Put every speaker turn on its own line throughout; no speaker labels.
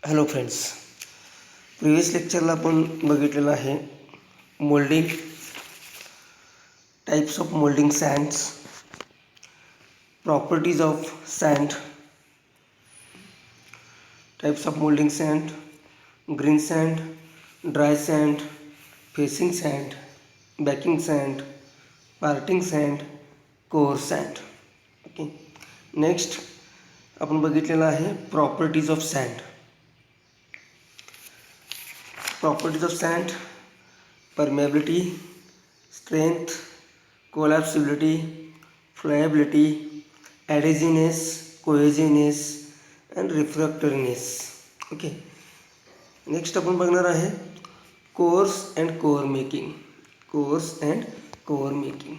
Hello friends, previous लेक्चरला आपण बघितलेलं आहे moulding, types of moulding sands, properties of sand, types of moulding sand, green sand, dry sand, facing sand, backing sand, parting sand, core sand. Okay, next आपण बघितलेलं आहे properties of sand. Properties of sand: permeability, strength, collapsibility, friability, adhesiveness, cohesiveness and refractoriness. Okay, next आपण बघणार आहे course and core making. Course and core making.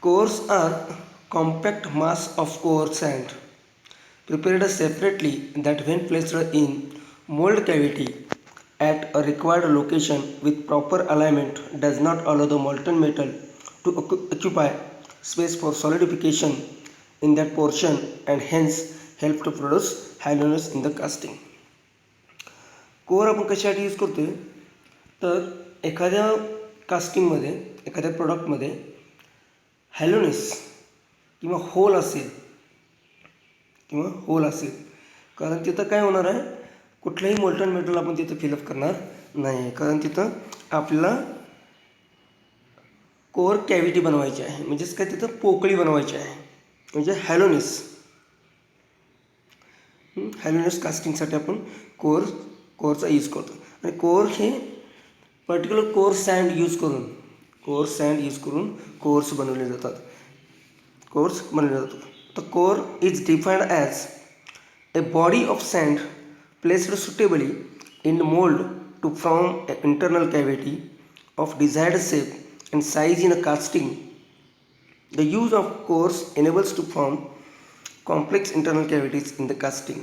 Cores are compact mass of coarse sand prepared separately that when placed in mold cavity at a required location with proper alignment does not allow the molten metal to occupy space for solidification in that portion and hence help to produce hallowness in the casting. Core आपण कशासाठी use करतोय तर एखाद्या कास्टिंगमध्ये, एखाद्या प्रॉडक्टमध्ये हॅलोनेस किंवा hole असेल कारण तिथं काय होणार आहे, कुठलंही मोल्टन मेटल आपण तिथं फिलअप करणार नाही, कारण तिथं आपल्याला कोअर कॅव्हिटी बनवायची आहे, म्हणजेच काय तिथं पोकळी बनवायची आहे, म्हणजे हॅलोनेस कास्टिंगसाठी आपण कोअरचा यूज करतो. आणि कोअर हे पर्टिक्युलर कोअर सँड यूज करून कोर्स बनवले जातात. The core is defined as a body of sand placed suitably in mold to form an internal cavity of desired shape and size in a casting. The use of cores enables to form complex internal cavities in the casting.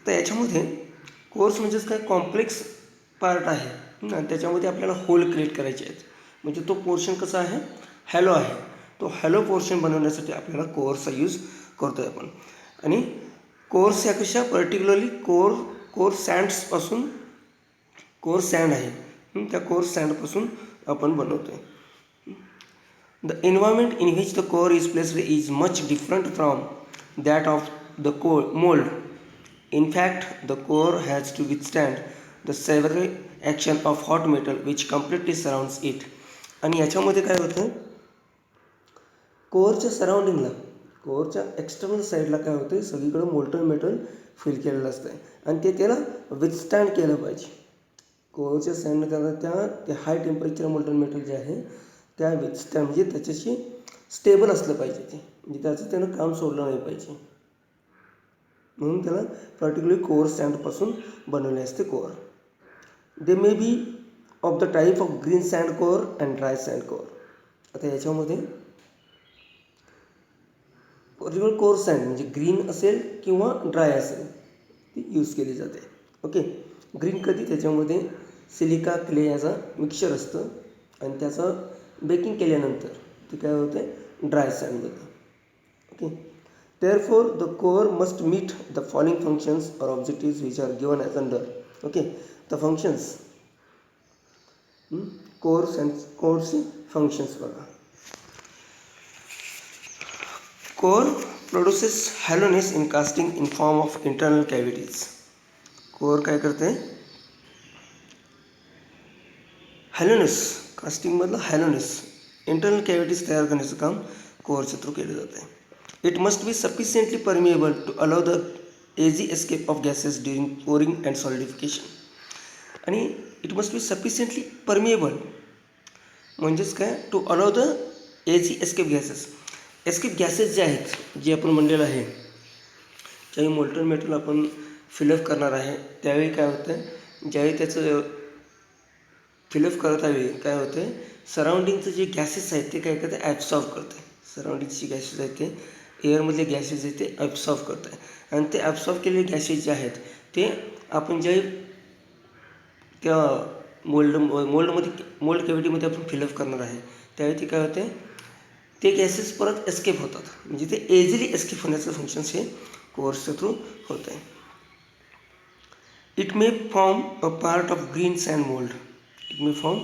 तर याच्यामध्ये course म्हणजेच काय, complex part आहे आणि त्याच्यामध्ये आपल्याला hole create करायचे आहेत. म्हणजे तो पोर्शन कसा आहे, हॅलो आहे. तो हॅलो पोर्शन बनवण्यासाठी आपल्याला कोअरचा यूज करतो आहे आपण. आणि कोअर्स ह्या कशा पर्टिक्युलरली कोअर सँड आहे, त्या कोअर सँडपासून आपण बनवतो आहे. The environment in which the core is placed is much different from that of the mold. In fact, the core has to withstand the severe action of hot metal which completely surrounds it. आणि याच्यामध्ये काय होतं, कोअरच्या external साईडला काय होतं, सगळीकडं molten metal fill केलेलं असतं आणि ते त्याला विथस्टँड केलं पाहिजे. कोअरच्या सँडनं त्या हाय टेम्परेचर मोल्टन मेटल जे आहे त्या विथस्टँड, म्हणजे त्याच्याशी स्टेबल असलं पाहिजे, ते म्हणजे त्यानं काम सोडलं नाही पाहिजे, म्हणून त्याला पर्टिक्युलरली कोअर सँडपासून बनवले असते core. They may be of the type of green sand core and dry sand core. आता याच्यामध्ये पर्टिक्युलर कोअर सँड म्हणजे ग्रीन असेल किंवा ड्राय असेल ती यूज केली जाते. ओके, ग्रीन कधी, त्याच्यामध्ये सिलिका क्ले याचा मिक्सचर असतं आणि त्याचं बेकिंग केल्यानंतर ते काय होते, ड्राय सँडमध्ये. Okay, therefore the core must meet the following functions or objectives which are given as under. Okay, the functions, core's functions बघा. Core produces hollowness in casting in form of internal cavities. Core काय करते, हॅलोनेस, कास्टिंगमधलं हॅलोनेस internal cavities तयार करण्याचं काम कोअरच्या through केलं जातं. It must be sufficiently permeable to allow the easy escape of gases during pouring and solidification. आणि it must be sufficiently permeable म्हणजेच काय, to allow the easy escape gases जे आहेत, जे आपण म्हणलेलं आहे, ज्यावेळी मोल्टन मेटल आपण फिलअप करणार आहे त्यावेळी काय होतं, ज्यावेळी त्याचं फिलअप करत आहे काय होतं, सराउंडिंगचं जे गॅसेस आहेत ते काय करते, ॲब्सॉर्ब करते. सराउंडिंगचे गॅसेस आहेत ते एअरमधले गॅसेस आहेत ते ॲब्सॉर्ब करत आहे आणि ते ॲब्सॉर्ब केलेले गॅसेस जे आहेत ते आपण ज्यावेळी त्या मोल्ड कॅव्हिटीमध्ये आपण फिलअप करणार आहे त्यावेळी ते काय होते, ते गॅसेस परत एस्केप होतात, म्हणजे ते एझिली एस्केप होण्याचं फंक्शन्स हे कोर्सच्या थ्रू होतं आहे. It may form a part of green sand mould. It may form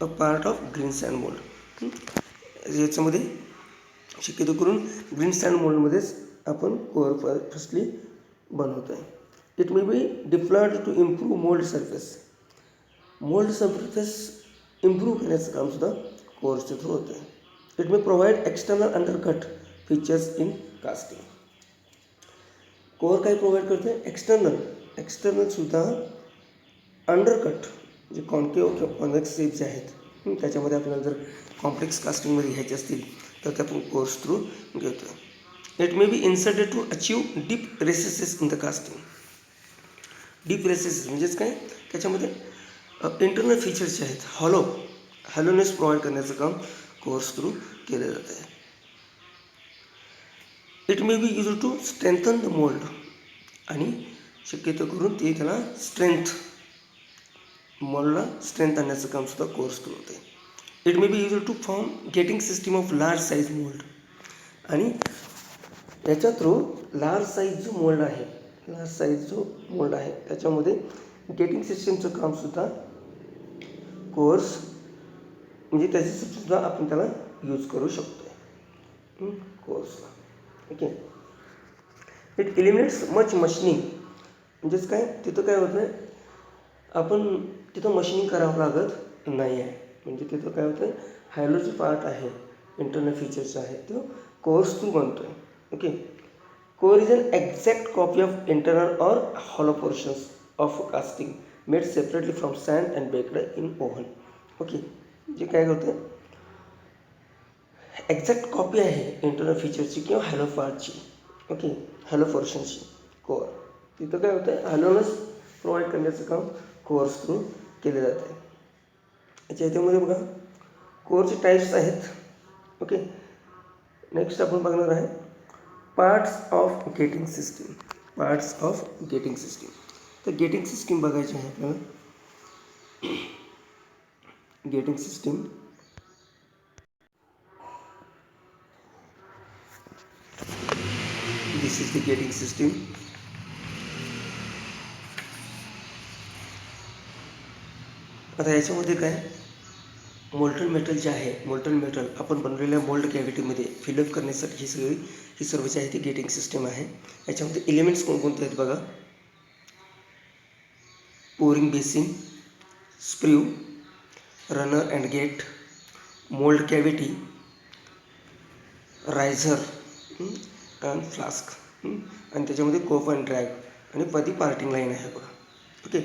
a part of green sand mould. याच्यामध्ये शक्यतो करून ग्रीन सँड मोल्डमध्येच आपण कोअर फर्स्टली बनवतो आहे. It may be deployed to improve mould surface. Mould surface improve करण्याचं कामसुद्धा कोअरच्या through होतं आहे. It may provide external undercut features in casting. Core काय प्रोव्हाइड करते? एक्सटर्नलसुद्धा अंडरकट जे कॉन्केव्ह किंवा कॉन्व्हेक्स शेप जे आहेत त्याच्यामध्ये आपल्याला जर कॉम्प्लेक्स कास्टिंगमध्ये घ्यायचे असतील तर ते आपण कोर्स थ्रू घेतो. It may be inserted to achieve deep recesses in the casting. Deep recesses म्हणजेच काय? त्याच्यामध्ये इंटरनल फीचर्स जे आहेत हॅलोनेस प्रोव्हाइड करण्याचं काम कोर्स थ्रू केलं जातं आहे. It may be use to strengthen the mould. आणि शक्यतो करून ते त्याला मोल्डला स्ट्रेंथ आणण्याचं कामसुद्धा कोर्स थ्रू होते. It may be use to form gating system of large size mould. आणि त्याच्या थ्रू लार्ज साईज जो मोल्ड आहे त्याच्यामध्ये गेटिंग सिस्टीमचं कामसुद्धा कोर्स म्हणजे त्याच्यासुद्धा आपण त्याला यूज करू शकतो कोर्सला. Okay. It eliminates much machining. म्हणजेच काय? तिथं काय होतं आहे, आपण तिथं मशिनिंग करावं लागत नाही आहे. म्हणजे तिथं काय होतं आहे, हॅलो जो पार्ट आहे इंटरनल फीचर्स आहे तो कोर्स थ्रू बनतो आहे. Okay. Core is an exact copy of internal or hollow portions of casting made separately from sand and baked in oven. Okay. जे काय होतं, एक्झॅक्ट कॉपी आहे इंटरनल फीचर्सची किंवा हॅलो पार्टची. ओके. हॅलो पोर्शनची कोअर. तिथं काय होतं आहे, हॅलोनस प्रोव्हाइड करण्याचं काम कोर्स थ्रू केले जाते. याच्यामध्ये बघा कोअरचे टाईप्स आहेत. ओके. नेक्स्ट आपण बघणार आहे पार्ट्स ऑफ गेटिंग सिस्टीम. तर गेटिंग सिस्टीम बघायची आहे आपल्याला. Getting system this is the gating system. आता याच्यामध्ये काय, मोल्टन मेटल जे आहे, मोल्टन मेटल आपण बनवलेल्या मोल्ड कॅव्हिटीमध्ये फिलअप करण्यासाठी ही सर्व जी आहे ती गेटिंग सिस्टीम आहे. याच्यामध्ये एलिमेंट्स कोणकोणते आहेत बघा. Pouring basin, sprue, runner and gate, mould cavity, riser and flask आणि त्याच्यामध्ये कोप अँड ड्रॅग आणि पदी पार्टिंग लाईन आहे बघा. Okay.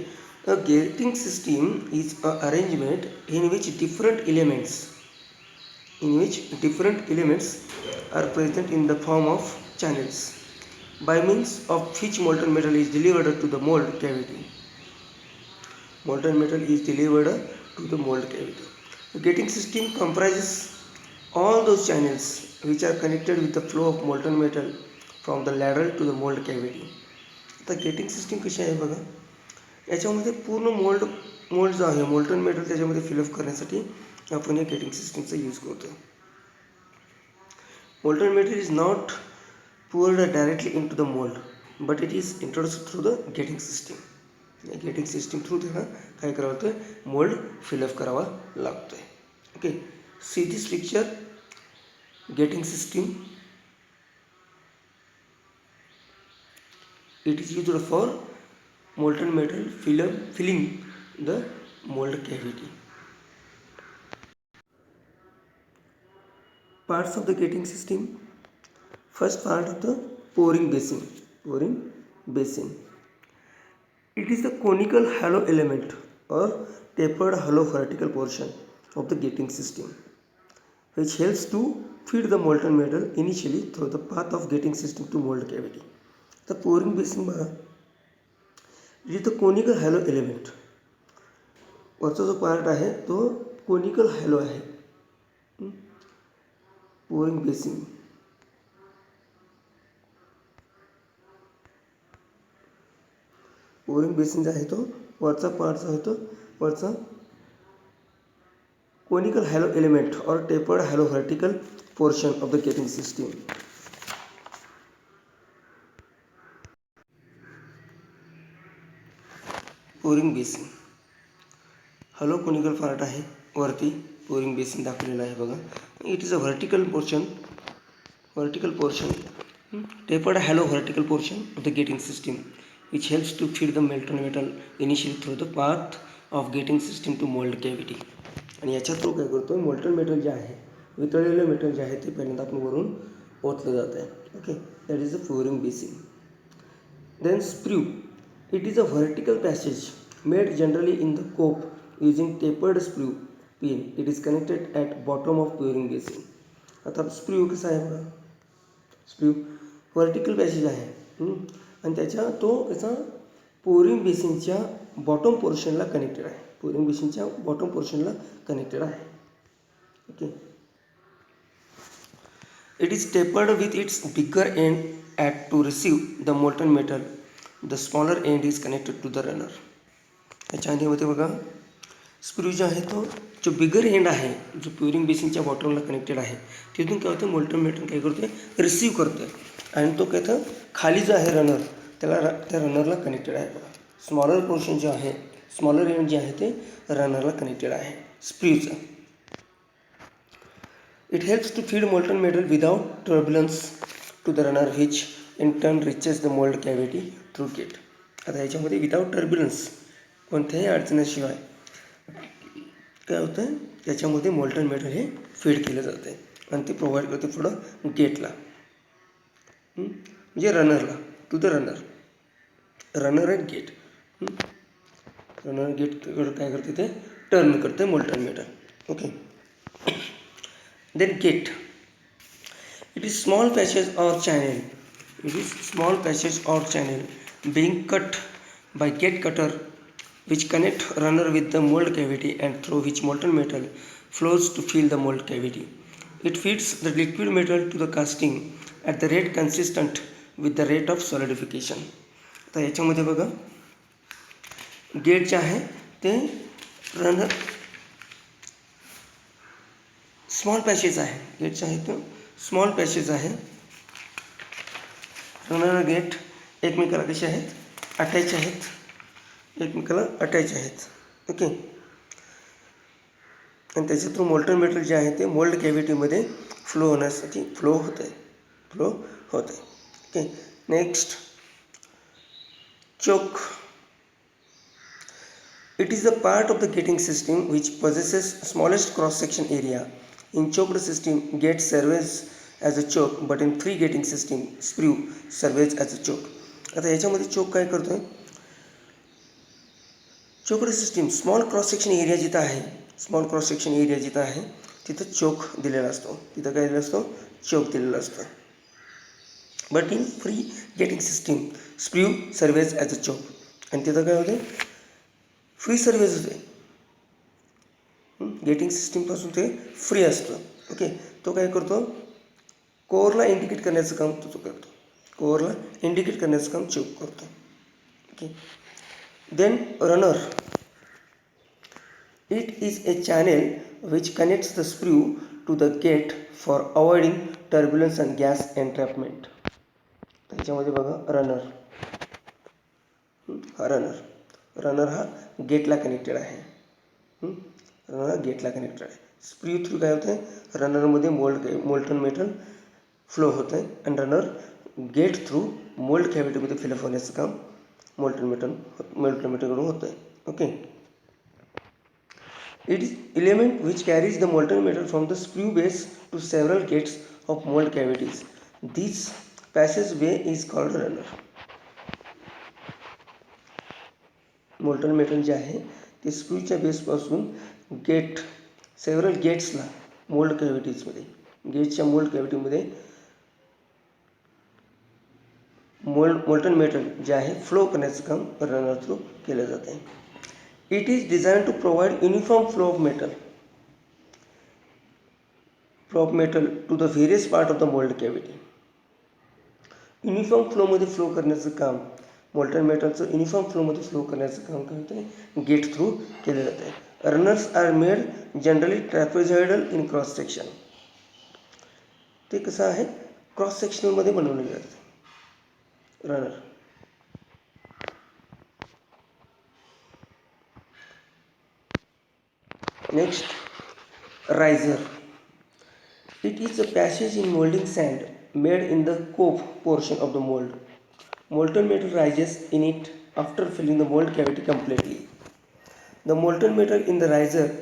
A gating system is an arrangement in which different elements are present in the form of channels by means of which molten metal is delivered to the mold cavity. The gating system comprises all those channels which are connected with the flow of molten metal from the ladle to the mold cavity. आता getting system कशी आहे बघा. याच्यामध्ये पूर्ण mould जो आहे molten metal त्याच्यामध्ये fill up करण्यासाठी आपण या गेटिंग सिस्टीमचा यूज करतो. Molten metal is not poured directly into the mold but it is introduced through the gating system. या गेटिंग सिस्टीम थ्रू त्यांना काय करावं लागतं, मोल्ड फिलअप करावा लागतो आहे. Okay. See this picture. Gating system it is used for molten metal filling the mold cavity. Parts of the gating system. First part of the pouring basin. It is the conical hollow element or tapered hollow vertical portion of the gating system which helps to feed the molten metal initially through the path of gating system to mold cavity. तर pouring basin बघा, जिथं conical hello element वरचा जो part आहे तो conical hello आहे. Pouring basin जो आहे तो वरचा पार्ट जो आहे तो वरचा कोनिकल हॅलो एलिमेंट और tapered hello vertical portion of the gating system. Pouring basin, hello conical part आहे वरती, पोरिंग बेसिन दाखवलेलं आहे बघा. It is a vertical portion tapered hollow vertical portion of the gating system which helps to feed the molten metal initially through the path of gating system to mold cavity. आणि याच्या through काय करतो, molten metal जे आहे, वितळलेलं metal जे आहे ते पहिल्यांदा आपण वरून ओतलं जात आहे. Okay, that is a pouring basin. Then sprue. It is a vertical passage made generally in the cope using tapered sprue pin. It is connected at bottom of pouring basin. आता sprue कसा आहे बघा, sprue vertical passage आहे आणि त्याचा pouring बेसिनच्या bottom पोर्शनला connected आहे. Pouring बेसिनच्या bottom पोर्शनला connected आहे. Okay, it is tapered with its bigger end at to receive the molten metal. The smaller end is connected to the runner. याच्यामध्ये बघा screw जो आहे तो जो बिगर एंड आहे, जो प्युरिंग बेसिनच्या बॉटमला कनेक्टेड आहे, तिथून काय होतं, मोल्टन मेटल काय करतोय, रिसीव्ह करतोय आणि तो काय तर खाली जो आहे रनर, त्या रनरला कनेक्टेड आहे बघा. स्मॉलर पोर्शन जो आहे, स्मॉलर एंड जे आहे ते रनरला कनेक्टेड आहे स्प्रूचं. It helps to feed molten metal without turbulence to the runner which in turn reaches the mold cavity through gate. आता याच्यामध्ये विदाउट टर्ब्युलन्स, कोणत्याही अडचणीशिवाय काय होतं आहे, त्याच्यामध्ये मोल्टन मेटल हे फीड केलं जातं आहे आणि ते प्रोव्हाइड करते पुढं गेटला, म्हणजे रनरला, to the runner and gate. Runner gate काय करते, ते टर्न करते molten metal. Okay, then gate. It is small passage or channel being cut by gate cutter which connect runner with the mold cavity and through which molten metal flows to fill the mold cavity. It feeds the liquid metal to the casting at the rate consistent with the rate of solidification. तर याच्यामध्ये बघा gate जे आहे ते runner small passage आहे, गेटचे आहे तो स्मॉल पॅसेज आहे. रनर गेट एकमेकाला कसे आहेत, अटॅच आहेत, एकमेकाला अटॅच आहेत. ओके, आणि त्याच्या थ्रू मोल्टन मेटल जे आहे ते मोल्ड कॅव्हिटीमध्ये फ्लो होण्यासाठी फ्लो होते. Okay, next choke. It is the part of the gating system which possesses smallest cross section area. In choked system, gate serves as a choke, but in free gating system, sprue serves as a choke. आता याच्यामध्ये choke काय करतोय, choked system small cross section area जिथं आहे, तिथं चोक दिलेला असतो, तिथं काय दिलेला असतो, चोक दिलेला असतो. But in free gating system sprue service as a choke, आणि तिथं काय होते, फ्री सर्व्हिस होते. गेटिंग सिस्टीमपासून ते फ्री असतं. ओके, तो काय करतो, कोअरला इंडिकेट करण्याचं काम तो करतो, कोअरला इंडिकेट करण्याचं काम चोक करतो. Okay, then runner. It is a channel which connects the sprue to the gate for avoiding turbulence and gas entrapment. त्याच्यामध्ये बघा रनर हा गेटला कनेक्टेड आहे. रनर गेटला कनेक्टेड आहे. स्प्रू थ्रू काय होतं आहे, रनरमध्ये मोल्टन मेटल फ्लो होतं आहे आणि रनर गेट थ्रू मोल्ड कॅव्हिटीमध्ये फिलअप होण्याचं काम मोल्टन मेटलकडून होतं आहे. Okay, it is element which carries the molten metal from the sprue base to several gates of mould cavities. This passage way is called runner. Molten metal जे आहे ते स्प्रूच्या बेसपासून several गेट्सला mould कॅव्हिटीजमध्ये, गेटच्या mould कॅव्हिटीमध्ये molten metal जे आहे flow करण्याचं काम runner through केलं जातं आहे. It is design to provide uniform flow of metal to the various part of the mould cavity. Uniform फ्लोमध्ये फ्लो करण्याचं काम, मोल्टन मेटलचं युनिफॉर्म फ्लोमध्ये फ्लो करण्याचं काम काय होतं आहे, गेट थ्रू केलं जातं आहे. Runners are made generally trapezoidal in cross section. ते कसं आहे, क्रॉस सेक्शनमध्ये बनवलेलं जातं runner. Next, riser. It is a passage in molding sand made in the cove portion of the mold. Molten metal rises in it after filling the mold cavity completely. The molten metal in the riser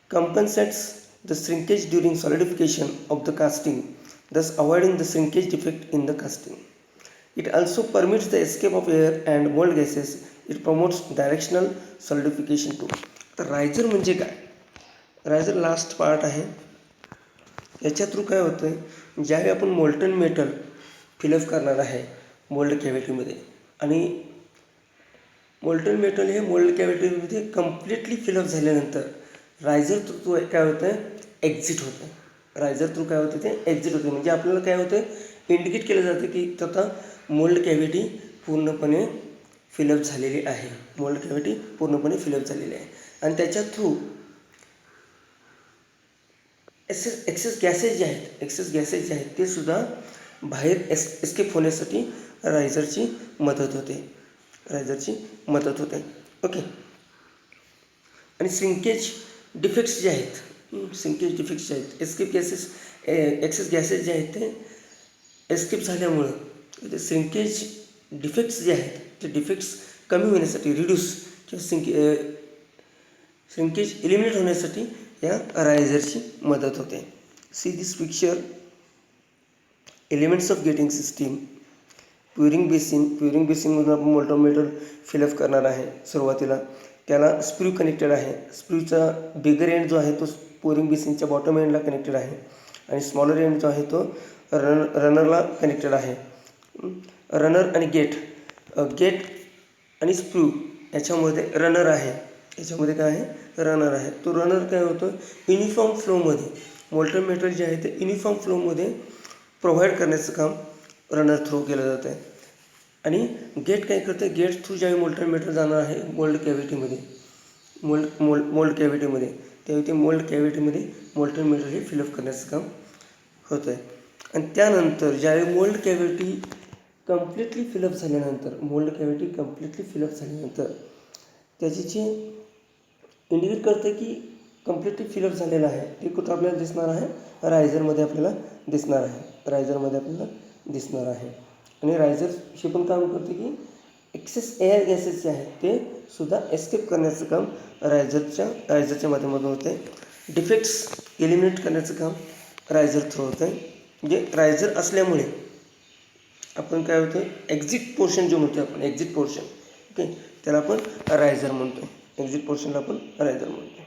compensates the shrinkage during solidification of the casting, thus avoiding the shrinkage defect in the casting. It also permits the escape of air and mold gases. It promotes directional solidification too. तर riser म्हणजे काय? Riser last part आहे. याच्या through काय होतं आहे, ज्यावेळी आपण मोल्टन मेटल फिलअप करणार आहे मोल्ड कॅव्हिटीमध्ये आणि मोल्टन मेटल हे मोल्ड कॅव्हिटीमध्ये कम्प्लिटली फिलअप झाल्यानंतर रायझर थ्रू काय होतं आहे, एक्झिट होतं आहे. रायझर थ्रू काय होतं ते एक्झिट होते. म्हणजे आपल्याला काय होतं आहे, इंडिकेट केलं जातं की आता मोल्ड कॅव्हिटी पूर्णपणे फिलअप झालेली आहे. मोल्ड कॅव्हिटी पूर्णपणे फिलअप झालेली आहे आणि त्याच्या थ्रू एक्सेस गॅसेस जे आहेत ते सुद्धा बाहेर एस्केप होण्यासाठी रायझरची मदत होते. ओके. आणि श्रिंकेज डिफेक्ट्स जे आहेत एक्सेस गॅसेस जे आहेत ते एस्केप झाल्यामुळं ते श्रिंकेज डिफेक्ट्स जे आहेत ते डिफेक्ट्स कमी होण्यासाठी रिड्यूस किंवा श्रिंकेज एलिमिनेट होण्यासाठी या रायझरची मदत होते. See this picture. Elements of gating system. Pouring बेसिनमधून आपण मोल्टन मेटल फिलअप करणार आहे. सुरुवातीला त्याला स्प्रू कनेक्टेड आहे. स्प्रूचा बिगर एंड जो आहे तो प्युरिंग बेसिनच्या बॉटम एंडला कनेक्टेड आहे आणि स्मॉलर एंड जो आहे तो रनरला कनेक्टेड आहे. रनर आणि गेट आणि स्प्रू याच्यामध्ये रनर आहे. याच्यामध्ये काय आहे, रनर आहे. तो रनर काय होतो, युनिफॉर्म फ्लोमध्ये मोल्टन मेटल जे आहे ते युनिफॉर्म फ्लोमध्ये प्रोव्हाइड करण्याचं काम रनर थ्रू केलं जातं आहे. आणि गेट काय करतं, गेट थ्रू ज्यावेळी मोल्टन मेटल जाणार आहे मोल्ड कॅव्हिटीमध्ये त्यावेळी ते मोल्ड कॅव्हिटीमध्ये मोल्टन मेटल हे फिलअप करण्याचं काम होतं आहे. आणि त्यानंतर ज्यावेळी मोल्ड कॅव्हिटी कम्प्लिटली फिलअप झाल्यानंतर त्याची जी इंडिकेट करते की कम्प्लिटली फिलअप झालेलं आहे ते कुठं आपल्याला दिसणार आहे, रायझरमध्ये आपल्याला दिसणार आहे. आणि रायझर हे पण काम करते की एक्सेस एअर गॅसेस जे आहेत ते सुद्धा एस्केप करण्याचं काम रायझरच्या माध्यमातून होते. डिफेक्ट्स एलिमिनेट करण्याचं काम रायझर थ्रू होतं आहे. म्हणजे रायझर असल्यामुळे आपण काय होतं, एक्झिट पोर्शन जो म्हणतो आपण ओके, त्याला आपण रायझर म्हणतो. एक्झिट पोर्शनला आपण रायझर म्हणतो.